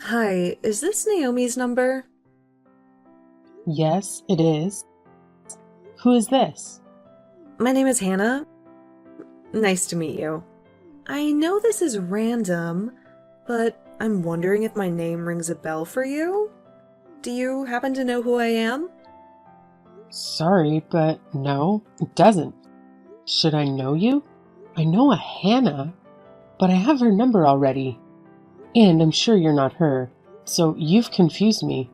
Hi, is this Naomi's number? Yes, it is. Who is this? My name is Hannah. Nice to meet you. I know this is random, but I'm wondering if my name rings a bell for you? Do you happen to know who I am? Sorry, but no, it doesn't. Should I know you? I know a Hannah, but I have her number already. And I'm sure you're not her, so you've confused me.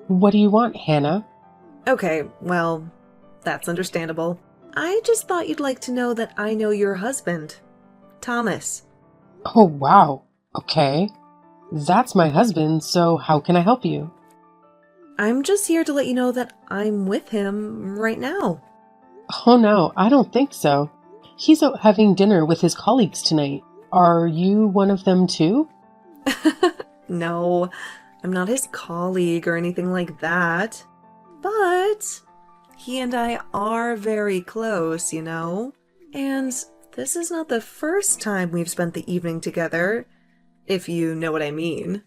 What do you want, Hannah? Okay, well, that's understandable. I just thought you'd like to know that I know your husband, Thomas. Oh, wow. Okay. That's my husband, so how can I help you? I'm just here to let you know that I'm with him right now. Oh, no, I don't think so. He's out having dinner with his colleagues tonight. Are you one of them too? No, I'm not his colleague or anything like that. But he and I are very close, you know? And this is not the first time we've spent the evening together, if you know what I mean.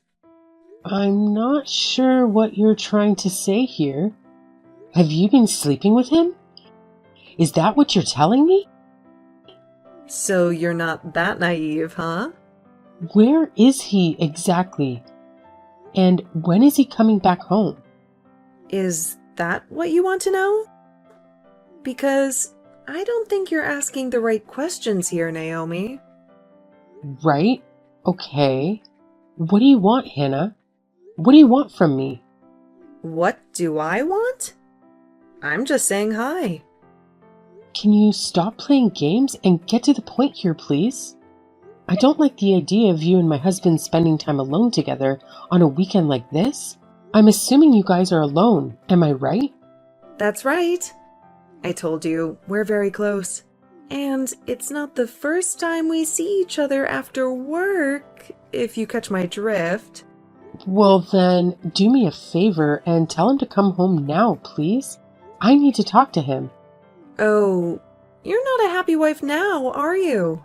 I'm not sure what you're trying to say here. Have you been sleeping with him? Is that what you're telling me? So you're not that naive, huh? Where is he exactly? And when is he coming back home? Is that what you want to know? Because I don't think you're asking the right questions here, Naomi. Right? Okay. What do you want, Hannah? What do you want from me? What do I want? I'm just saying hi. Can you stop playing games and get to the point here, please? I don't like the idea of you and my husband spending time alone together on a weekend like this. I'm assuming you guys are alone, am I right? That's right. I told you, we're very close. And it's not the first time we see each other after work, if you catch my drift. Well then, do me a favor and tell him to come home now, please. I need to talk to him. Oh, you're not a happy wife now, are you?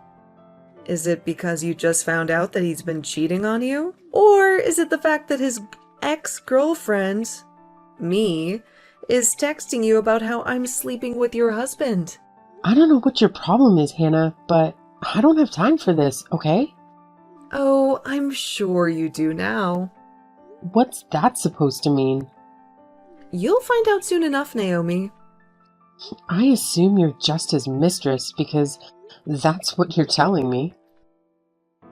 Is it because you just found out that he's been cheating on you? Or is it the fact that his ex-girlfriend, me, is texting you about how I'm sleeping with your husband? I don't know what your problem is, Hannah, but I don't have time for this, okay? Oh, I'm sure you do now. What's that supposed to mean? You'll find out soon enough, Naomi. I assume you're just his mistress because that's what you're telling me.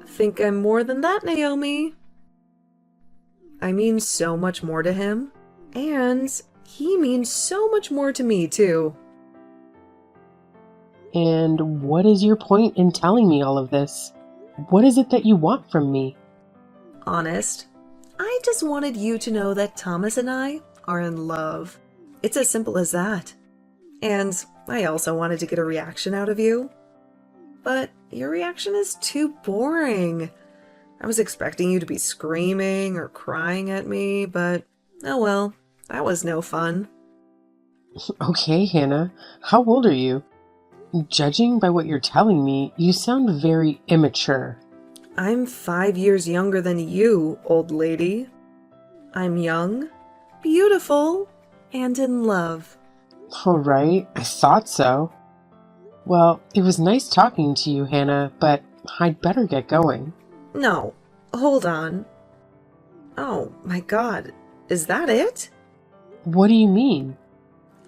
Think I'm more than that, Naomi. I mean so much more to him, and he means so much more to me, too. And what is your point in telling me all of this? What is it that you want from me? Honest, I just wanted you to know that Thomas and I are in love. It's as simple as that. And I also wanted to get a reaction out of you. But your reaction is too boring. I was expecting you to be screaming or crying at me, but oh well, that was no fun. Okay, Hannah, how old are you? Judging by what you're telling me, you sound very immature. I'm 5 years younger than you, old lady. I'm young, beautiful, and in love. All right, I thought so. Well, it was nice talking to you, Hannah, but I'd better get going. No, hold on. Oh my god, is that it? What do you mean?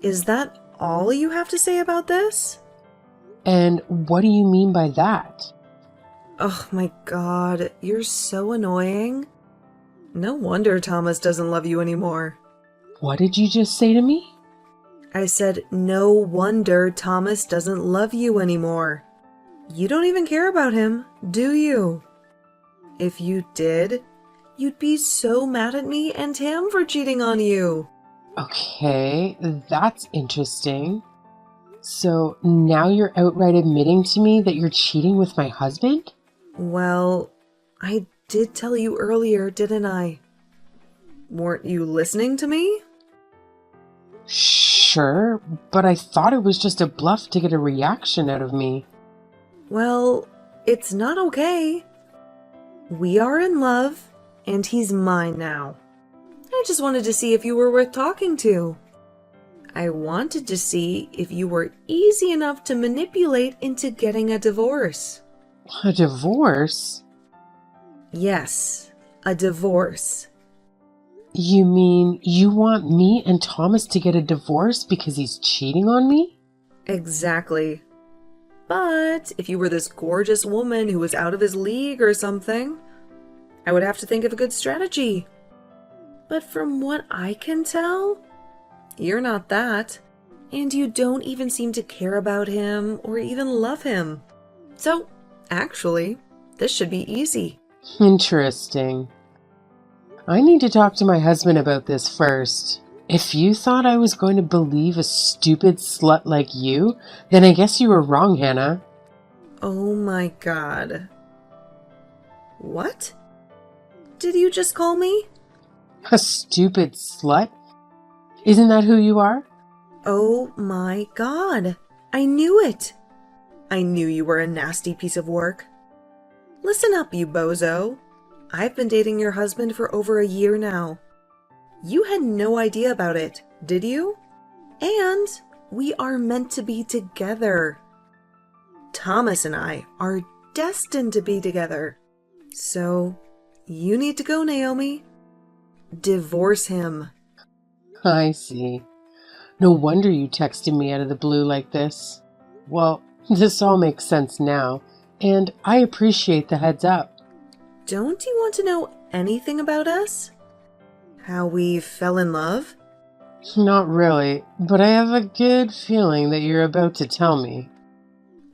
Is that all you have to say about this? And what do you mean by that? Oh my god, you're so annoying. No wonder Thomas doesn't love you anymore. What did you just say to me? I said, no wonder Thomas doesn't love you anymore. You don't even care about him, do you? If you did, you'd be so mad at me and him for cheating on you. Okay, that's interesting. So now you're outright admitting to me that you're cheating with my husband? Well, I did tell you earlier, didn't I? Weren't you listening to me? Sure, but I thought it was just a bluff to get a reaction out of me. Well, it's not okay. We are in love, and he's mine now. I just wanted to see if you were worth talking to. I wanted to see if you were easy enough to manipulate into getting a divorce. A divorce? Yes, a divorce. You mean you want me and Thomas to get a divorce because he's cheating on me? Exactly. But if you were this gorgeous woman who was out of his league or something, I would have to think of a good strategy. But from what I can tell, you're not that. And you don't even seem to care about him or even love him. So, actually, this should be easy. Interesting. I need to talk to my husband about this first. If you thought I was going to believe a stupid slut like you, then I guess you were wrong, Hannah. Oh my god. What? Did you just call me? A stupid slut? Isn't that who you are? Oh my god. I knew it. I knew you were a nasty piece of work. Listen up, you bozo. I've been dating your husband for over a year now. You had no idea about it, did you? And we are meant to be together. Thomas and I are destined to be together. So, you need to go, Naomi. Divorce him. I see. No wonder you texted me out of the blue like this. Well, this all makes sense now, and I appreciate the heads up. Don't you want to know anything about us? How we fell in love? Not really, but I have a good feeling that you're about to tell me.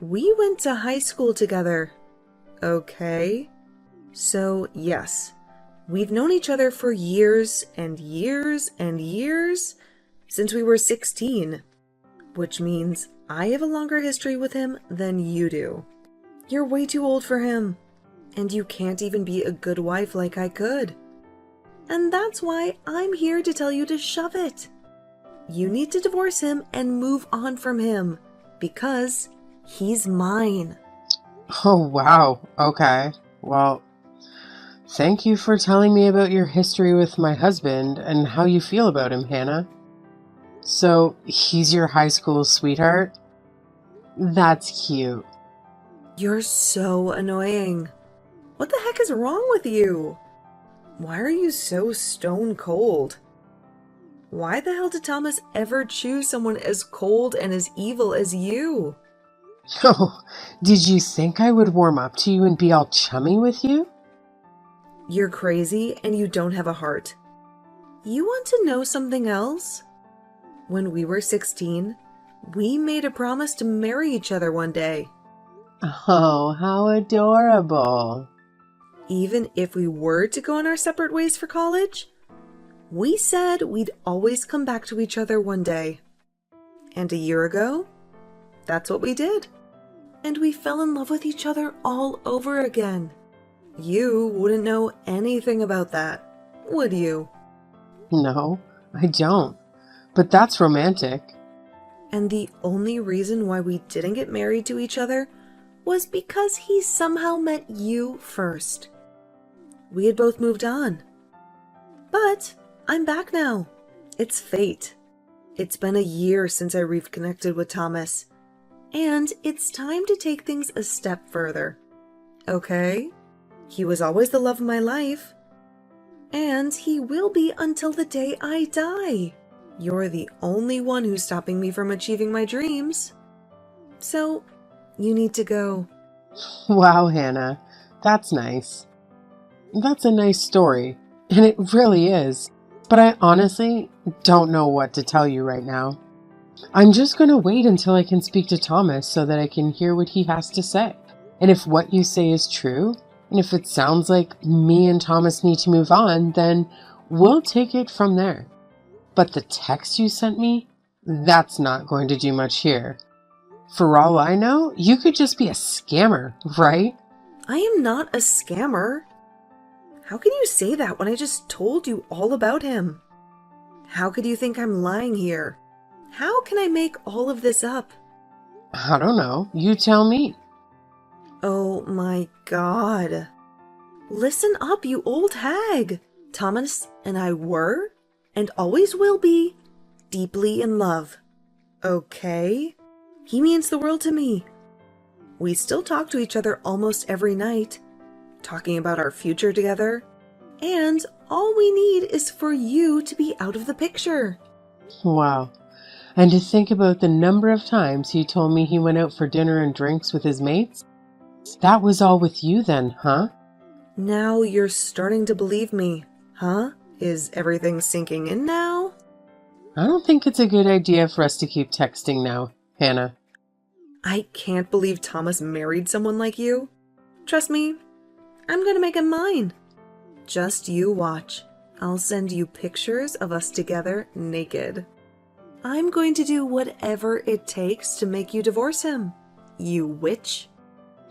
We went to high school together. Okay. So, yes, we've known each other for years and years and years since we were 16, which means I have a longer history with him than you do. You're way too old for him, and you can't even be a good wife like I could. And that's why I'm here to tell you to shove it. You need to divorce him and move on from him, because he's mine. Oh, wow. Okay. Well, thank you for telling me about your history with my husband and how you feel about him, Hannah. So, he's your high school sweetheart? That's cute. You're so annoying. What the heck is wrong with you? Why are you so stone cold? Why the hell did Thomas ever choose someone as cold and as evil as you? Oh, did you think I would warm up to you and be all chummy with you? You're crazy and you don't have a heart. You want to know something else? When we were 16, we made a promise to marry each other one day. Oh, how adorable. Even if we were to go on our separate ways for college, we said we'd always come back to each other one day. And a year ago, that's what we did. And we fell in love with each other all over again. You wouldn't know anything about that, would you? No, I don't. But that's romantic. And the only reason why we didn't get married to each other was because he somehow met you first. We had both moved on. But I'm back now. It's fate. It's been a year since I reconnected with Thomas, and it's time to take things a step further. Okay? He was always the love of my life, and he will be until the day I die. You're the only one who's stopping me from achieving my dreams. So, you need to go. Wow, Hannah, that's nice. That's a nice story, and it really is. But I honestly don't know what to tell you right now. I'm just going to wait until I can speak to Thomas so that I can hear what he has to say. And if what you say is true, and if it sounds like me and Thomas need to move on, then we'll take it from there. But the text you sent me, that's not going to do much here. For all I know, you could just be a scammer, right? I am not a scammer. How can you say that when I just told you all about him? How could you think I'm lying here? How can I make all of this up? I don't know. You tell me. Oh my god. Listen up, you old hag. Thomas and I were, and always will be, deeply in love. Okay? He means the world to me. We still talk to each other almost every night, talking about our future together. And all we need is for you to be out of the picture. Wow. And to think about the number of times he told me he went out for dinner and drinks with his mates. That was all with you then, huh? Now you're starting to believe me, huh? Is everything sinking in now? I don't think it's a good idea for us to keep texting now, Hannah. I can't believe Thomas married someone like you. Trust me, I'm gonna make him mine. Just you watch. I'll send you pictures of us together naked. I'm going to do whatever it takes to make you divorce him, you witch.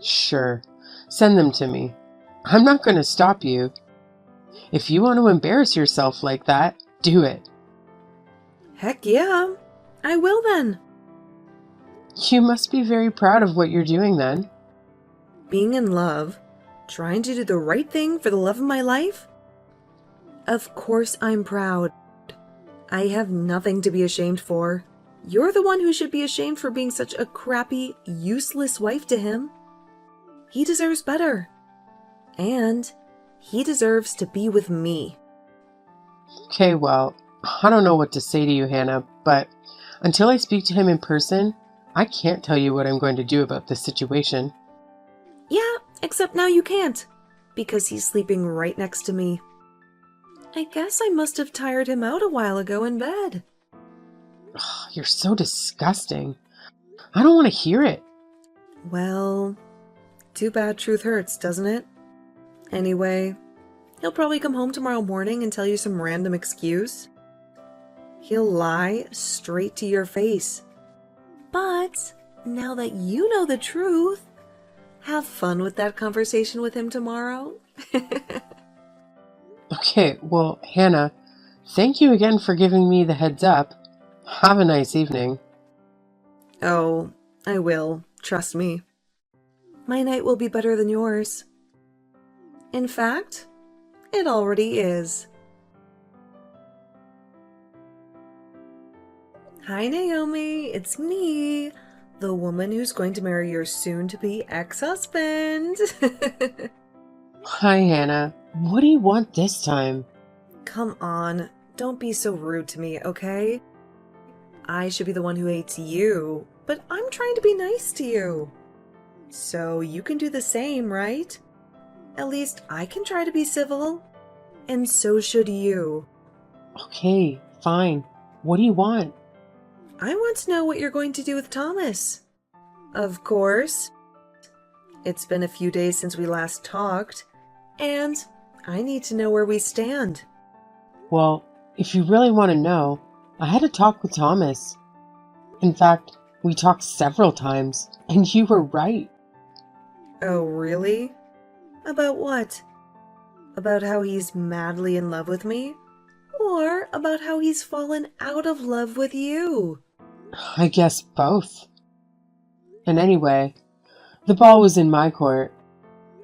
Sure, send them to me. I'm not going to stop you. If you want to embarrass yourself like that, do it. Heck yeah, I will then. You must be very proud of what you're doing then. Being in love, trying to do the right thing for the love of my life? Of course I'm proud. I have nothing to be ashamed for. You're the one who should be ashamed for being such a crappy, useless wife to him. He deserves better. And he deserves to be with me. Okay, well, I don't know what to say to you, Hannah, but until I speak to him in person, I can't tell you what I'm going to do about this situation. Yeah, except now you can't, because he's sleeping right next to me. I guess I must have tired him out a while ago in bed. Ugh, you're so disgusting. I don't want to hear it. Well, too bad truth hurts, doesn't it? Anyway, he'll probably come home tomorrow morning and tell you some random excuse. He'll lie straight to your face. But now that you know the truth, have fun with that conversation with him tomorrow. Okay, well, Hannah, thank you again for giving me the heads up. Have a nice evening. Oh, I will. Trust me. My night will be better than yours. In fact, it already is. Hi, Naomi. It's me, the woman who's going to marry your soon-to-be ex-husband. Hi, Hannah. What do you want this time? Come on, don't be so rude to me, okay? I should be the one who hates you, but I'm trying to be nice to you. So you can do the same, right? At least I can try to be civil. And so should you. Okay, fine. What do you want? I want to know what you're going to do with Thomas. Of course. It's been a few days since we last talked, and I need to know where we stand. Well, if you really want to know, I had a talk with Thomas. In fact, we talked several times, and you were right. Oh, really? About what? About how he's madly in love with me? Or about how he's fallen out of love with you? I guess both. And anyway, the ball was in my court.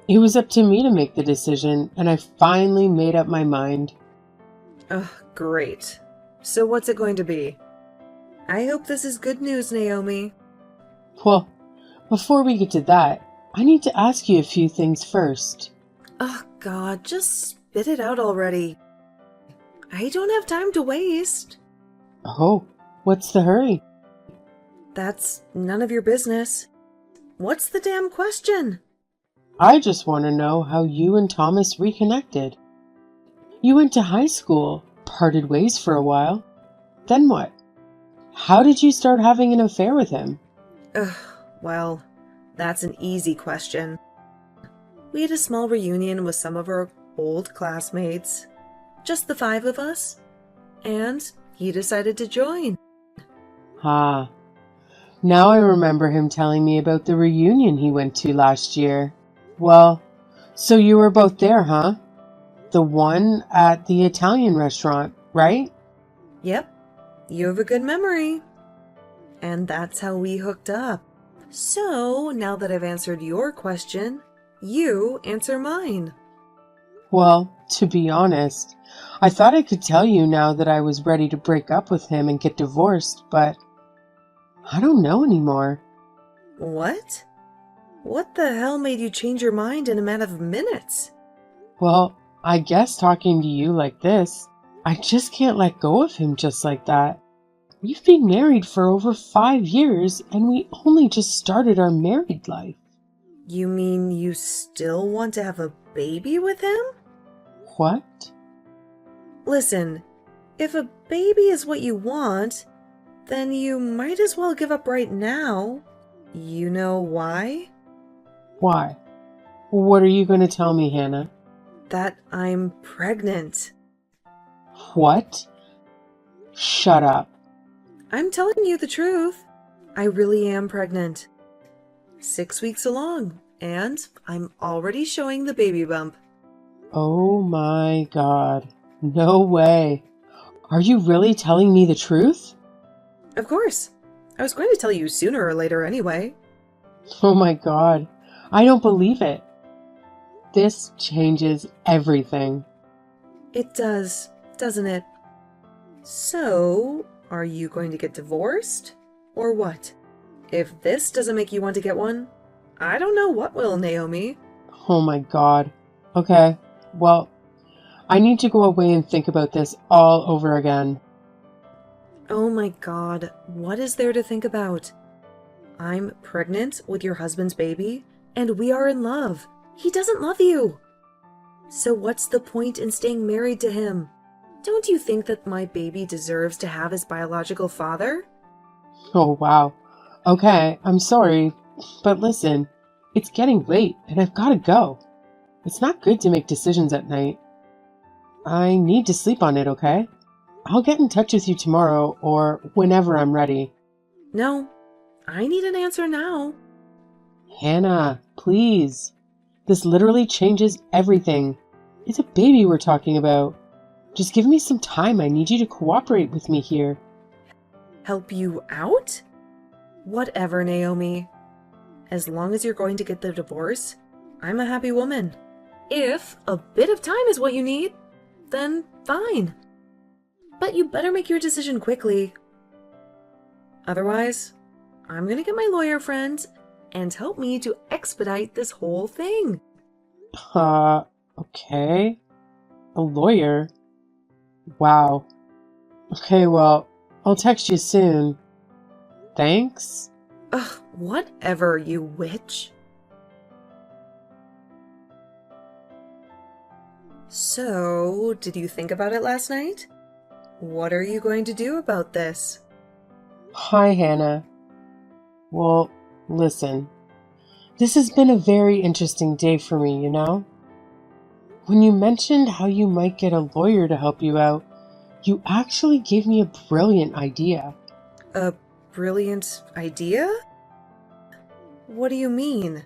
It was up to me to make the decision, and I finally made up my mind. Oh, great. So what's it going to be? I hope this is good news, Naomi. Well, before we get to that, I need to ask you a few things first. Oh, God, just spit it out already. I don't have time to waste. Oh, what's the hurry? That's none of your business. What's the damn question? I just want to know how you and Thomas reconnected. You went to high school, parted ways for a while. Then what? How did you start having an affair with him? Ugh, well, that's an easy question. We had a small reunion with some of our old classmates. Just the 5 of us. And he decided to join. Ah, now I remember him telling me about the reunion he went to last year. Well, so you were both there, huh? The one at the Italian restaurant, right? Yep, you have a good memory. And that's how we hooked up. So, now that I've answered your question, you answer mine. Well, to be honest, I thought I could tell you now that I was ready to break up with him and get divorced, but I don't know anymore. What? What the hell made you change your mind in a matter of minutes? Well, I guess talking to you like this, I just can't let go of him just like that. We've been married for over 5 years, and we only just started our married life. You mean you still want to have a baby with him? What? Listen, if a baby is what you want, then you might as well give up right now. You know why? Why? What are you going to tell me, Hannah? That I'm pregnant. What? Shut up. I'm telling you the truth. I really am pregnant. 6 weeks along, and I'm already showing the baby bump. Oh my God. No way. Are you really telling me the truth? Of course. I was going to tell you sooner or later anyway. Oh my God. I don't believe it. This changes everything. It does, doesn't it? So, are you going to get divorced? Or what? If this doesn't make you want to get one, I don't know what will, Naomi. Oh my God. Okay, well, I need to go away and think about this all over again. Oh my God, what is there to think about? I'm pregnant with your husband's baby, and we are in love. He doesn't love you. So what's the point in staying married to him? Don't you think that my baby deserves to have his biological father? Oh wow. Okay, I'm sorry, but listen, it's getting late and I've got to go. It's not good to make decisions at night. I need to sleep on it, okay? I'll get in touch with you tomorrow or whenever I'm ready. No, I need an answer now. Hannah, please. This literally changes everything. It's a baby we're talking about. Just give me some time. I need you to cooperate with me here. Help you out? Whatever, Naomi. As long as you're going to get the divorce, I'm a happy woman. If a bit of time is what you need, then fine. But you better make your decision quickly. Otherwise, I'm gonna get my lawyer friend and help me to expedite this whole thing. Okay. A lawyer? Wow. Okay, well, I'll text you soon. Thanks. Ugh, whatever, you witch. So, did you think about it last night? What are you going to do about this? Hi, Hannah. Well, listen. This has been a very interesting day for me, you know? When you mentioned how you might get a lawyer to help you out, you actually gave me a brilliant idea. A brilliant idea? What do you mean? And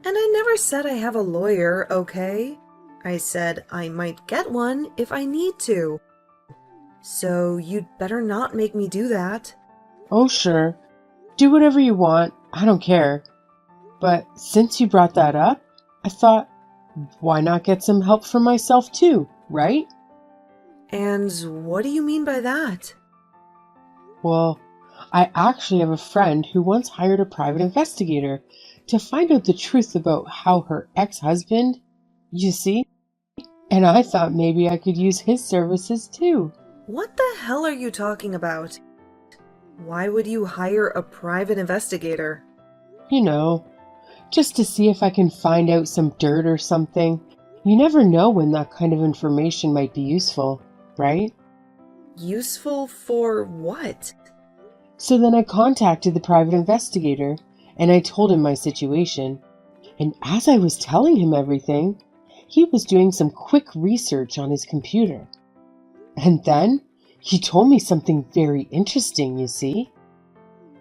I never said I have a lawyer, okay? I said I might get one if I need to. So you'd better not make me do that. Oh, sure. Do whatever you want. I don't care. But since you brought that up, I thought, why not get some help for myself too, right? And what do you mean by that? Well, I actually have a friend who once hired a private investigator to find out the truth about how her ex-husband, you see? And I thought maybe I could use his services too. What the hell are you talking about? Why would you hire a private investigator? You know, just to see if I can find out some dirt or something. You never know when that kind of information might be useful, right? Useful for what? So then I contacted the private investigator and I told him my situation. And as I was telling him everything, he was doing some quick research on his computer. And then he told me something very interesting, you see.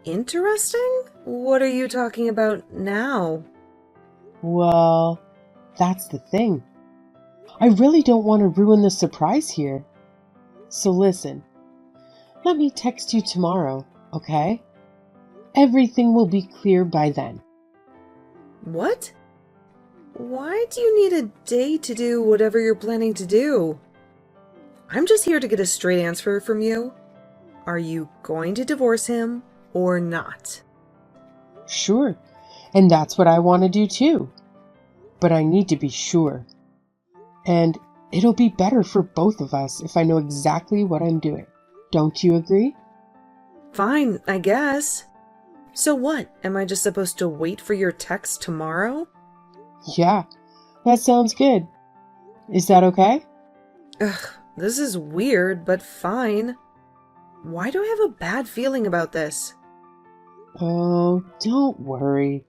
Interesting? What are you talking about now? Well, that's the thing. I really don't want to ruin the surprise here. So listen, let me text you tomorrow, okay? Everything will be clear by then. What? why do you need a day to do whatever you're planning to do? I'm just here to get a straight answer from you. Are you going to divorce him or not? Sure, and that's what I want to do too. But I need to be sure. And it'll be better for both of us if I know exactly what I'm doing. Don't you agree? Fine, I guess. So what? Am I just supposed to wait for your text tomorrow? Yeah, that sounds good. Is that okay? Ugh, this is weird, but fine. Why do I have a bad feeling about this? Oh, don't worry.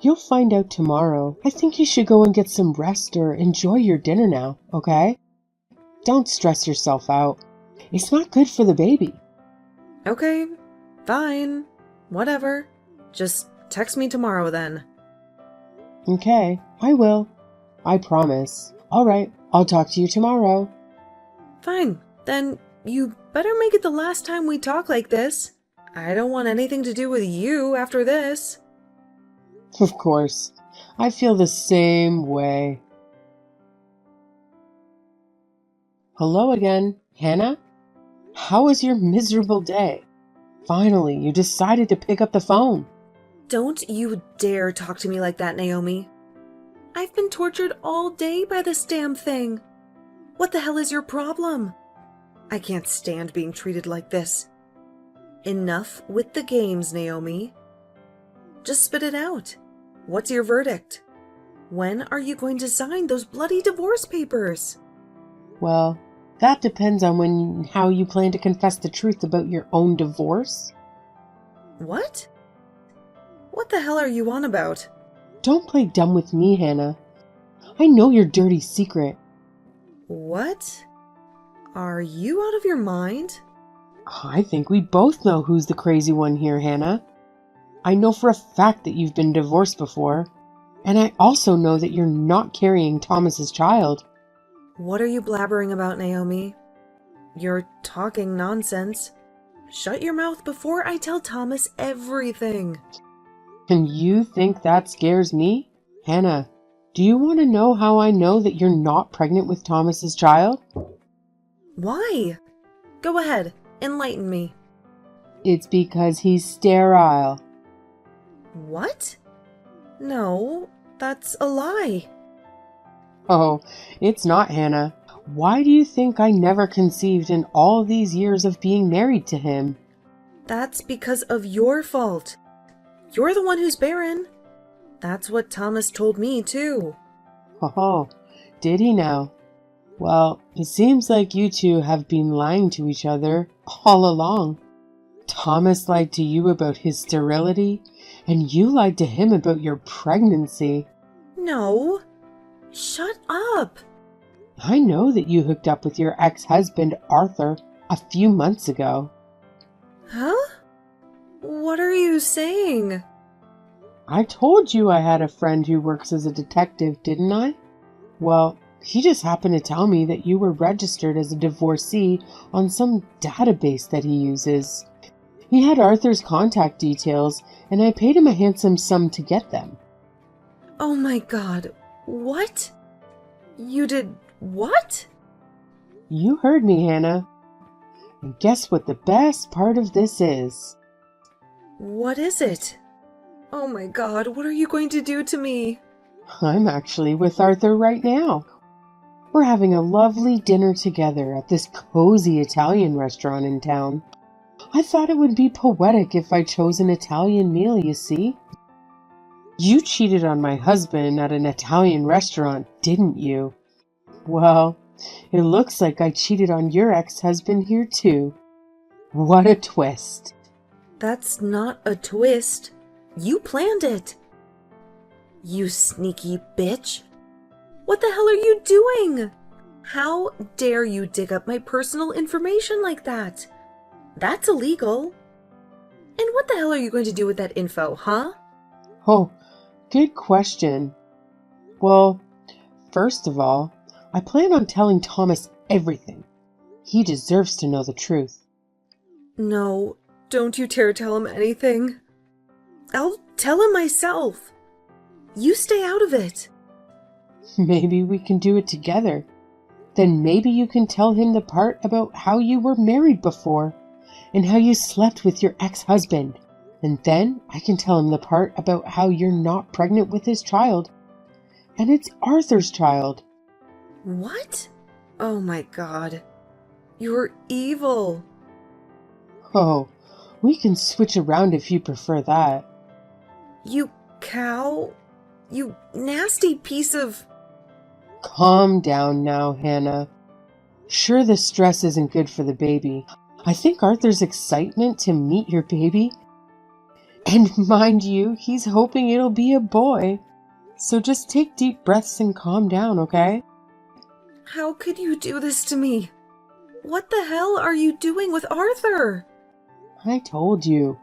You'll find out tomorrow. I think you should go and get some rest or enjoy your dinner now, okay? Don't stress yourself out. It's not good for the baby. Okay, fine. Whatever. Just text me tomorrow then. Okay, I will. I promise. All right, I'll talk to you tomorrow. Fine. Then you better make it the last time we talk like this. I don't want anything to do with you after this. Of course. I feel the same way. Hello again, Hannah? How was your miserable day? Finally, you decided to pick up the phone. Don't you dare talk to me like that, Naomi. I've been tortured all day by this damn thing. What the hell is your problem? I can't stand being treated like this. Enough with the games, Naomi. Just spit it out. What's your verdict? When are you going to sign those bloody divorce papers? Well, that depends on how you plan to confess the truth about your own divorce. What? What the hell are you on about? Don't play dumb with me, Hannah. I know your dirty secret. What? Are you out of your mind? I think we both know who's the crazy one here, Hannah. I know for a fact that you've been divorced before, and I also know that you're not carrying Thomas's child. What are you blabbering about, Naomi? You're talking nonsense. Shut your mouth before I tell Thomas everything. And you think that scares me? Hannah, do you want to know how I know that you're not pregnant with Thomas's child? Why? Go ahead, enlighten me. It's because he's sterile. What? No, that's a lie. Oh, it's not, Hannah. Why do you think I never conceived in all these years of being married to him? That's because of your fault. You're the one who's barren. That's what Thomas told me, too. Oh, did he now? Well, it seems like you two have been lying to each other all along. Thomas lied to you about his sterility, and you lied to him about your pregnancy. No. Shut up. I know that you hooked up with your ex-husband, Arthur, a few months ago. Huh? What are you saying? I told you I had a friend who works as a detective, didn't I? Well, he just happened to tell me that you were registered as a divorcee on some database that he uses. He had Arthur's contact details, and I paid him a handsome sum to get them. Oh my God. What? You did what? You heard me, Hannah. And guess what the best part of this is? What is it? Oh my God, what are you going to do to me? I'm actually with Arthur right now. We're having a lovely dinner together at this cozy Italian restaurant in town. I thought it would be poetic if I chose an Italian meal, you see. You cheated on my husband at an Italian restaurant, didn't you? Well, it looks like I cheated on your ex-husband here too. What a twist. That's not a twist. You planned it. You sneaky bitch. What the hell are you doing? How dare you dig up my personal information like that? That's illegal. And what the hell are you going to do with that info, huh? Oh, good question. Well, first of all, I plan on telling Thomas everything. He deserves to know the truth. No, don't you dare tell him anything. I'll tell him myself. You stay out of it. Maybe we can do it together. Then maybe you can tell him the part about how you were married before and how you slept with your ex-husband. And then I can tell him the part about how you're not pregnant with his child. And it's Arthur's child. What? Oh my God. You're evil. Oh, we can switch around if you prefer that. You cow. You nasty piece of... Calm down now, Hannah. Sure, the stress isn't good for the baby. I think Arthur's excitement to meet your baby, and mind you, he's hoping it'll be a boy. So just take deep breaths and calm down, okay? How could you do this to me? What the hell are you doing with Arthur? I told you,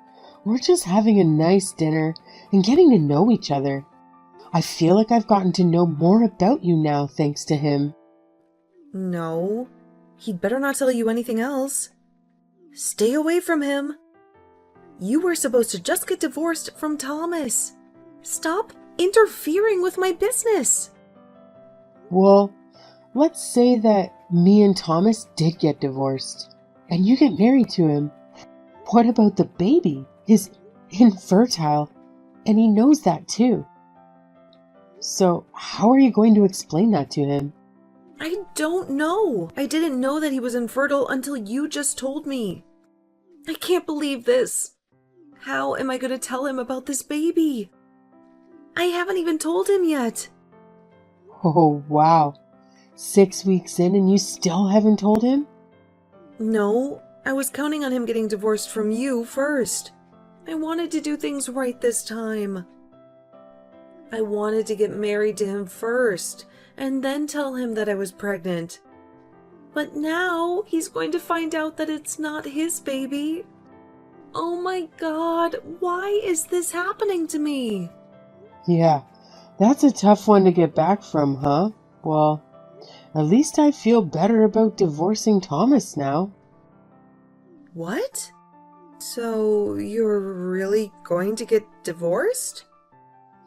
we're just having a nice dinner and getting to know each other. I feel like I've gotten to know more about you now thanks to him. No, he'd better not tell you anything else. Stay away from him. You were supposed to just get divorced from Thomas. Stop interfering with my business. Well, let's say that me and Thomas did get divorced, and you get married to him. What about the baby? He's infertile, and he knows that too. So how are you going to explain that to him? I don't know. I didn't know that he was infertile until you just told me. I can't believe this. How am I going to tell him about this baby? I haven't even told him yet. Oh, wow. 6 weeks in and you still haven't told him? No, I was counting on him getting divorced from you first. I wanted to do things right this time. I wanted to get married to him first, and then tell him that I was pregnant. But now he's going to find out that it's not his baby. Oh my God, why is this happening to me? Yeah, that's a tough one to get back from, huh? Well, at least I feel better about divorcing Thomas now. What? So you're really going to get divorced?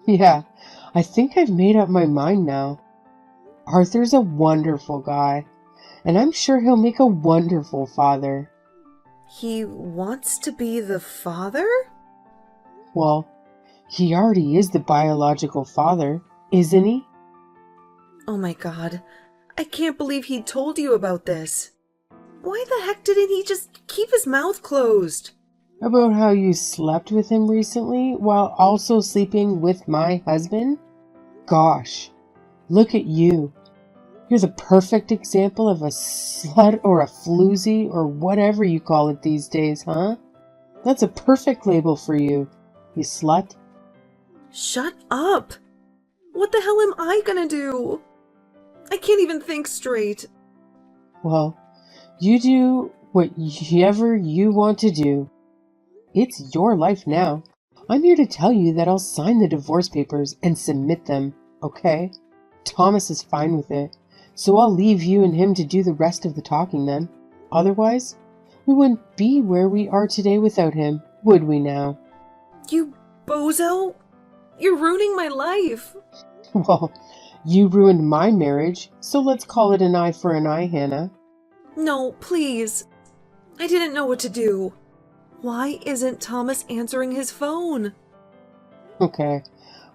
Yeah, I think I've made up my mind now. Arthur's a wonderful guy, and I'm sure he'll make a wonderful father. He wants to be the father? Well, he already is the biological father, isn't he? Oh my God, I can't believe he told you about this. Why the heck didn't he just keep his mouth closed? About how you slept with him recently while also sleeping with my husband? Gosh, look at you. You're the perfect example of a slut or a floozy or whatever you call it these days, huh? That's a perfect label for you, you slut. Shut up! What the hell am I gonna do? I can't even think straight. Well, you do whatever you want to do. It's your life now. I'm here to tell you that I'll sign the divorce papers and submit them, okay? Thomas is fine with it, so I'll leave you and him to do the rest of the talking then. Otherwise, we wouldn't be where we are today without him, would we now? You bozo! You're ruining my life! Well, you ruined my marriage, so let's call it an eye for an eye, Hannah. No, please. I didn't know what to do. Why isn't Thomas answering his phone? Okay,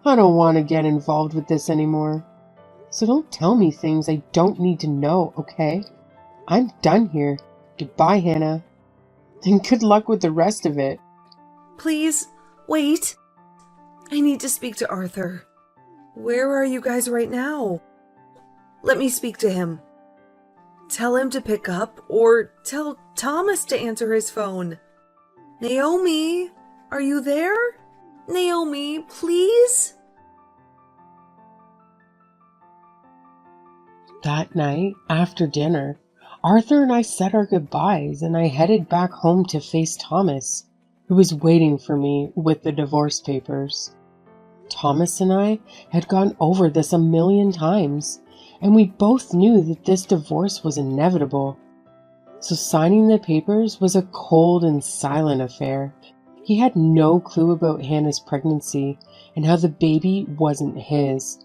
I don't want to get involved with this anymore. So don't tell me things I don't need to know, okay? I'm done here. Goodbye, Hannah. And good luck with the rest of it. Please, wait. I need to speak to Arthur. Where are you guys right now? Let me speak to him. Tell him to pick up, or tell Thomas to answer his phone. Naomi, are you there? Naomi, please? That night, after dinner, Arthur and I said our goodbyes and I headed back home to face Thomas, who was waiting for me with the divorce papers. Thomas and I had gone over this a million times, and we both knew that this divorce was inevitable. So signing the papers was a cold and silent affair. He had no clue about Hannah's pregnancy and how the baby wasn't his.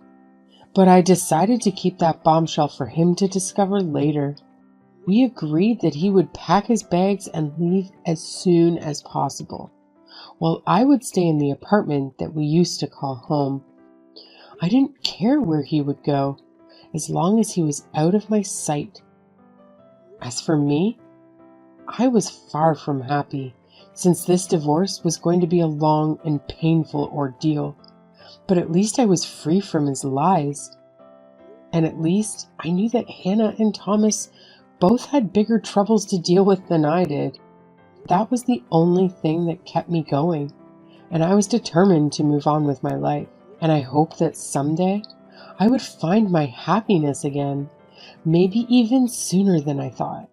But I decided to keep that bombshell for him to discover later. We agreed that he would pack his bags and leave as soon as possible, while I would stay in the apartment that we used to call home. I didn't care where he would go, as long as he was out of my sight. As for me, I was far from happy, since this divorce was going to be a long and painful ordeal. But at least I was free from his lies. And at least I knew that Hannah and Thomas both had bigger troubles to deal with than I did. That was the only thing that kept me going, and I was determined to move on with my life. And I hoped that someday I would find my happiness again, maybe even sooner than I thought.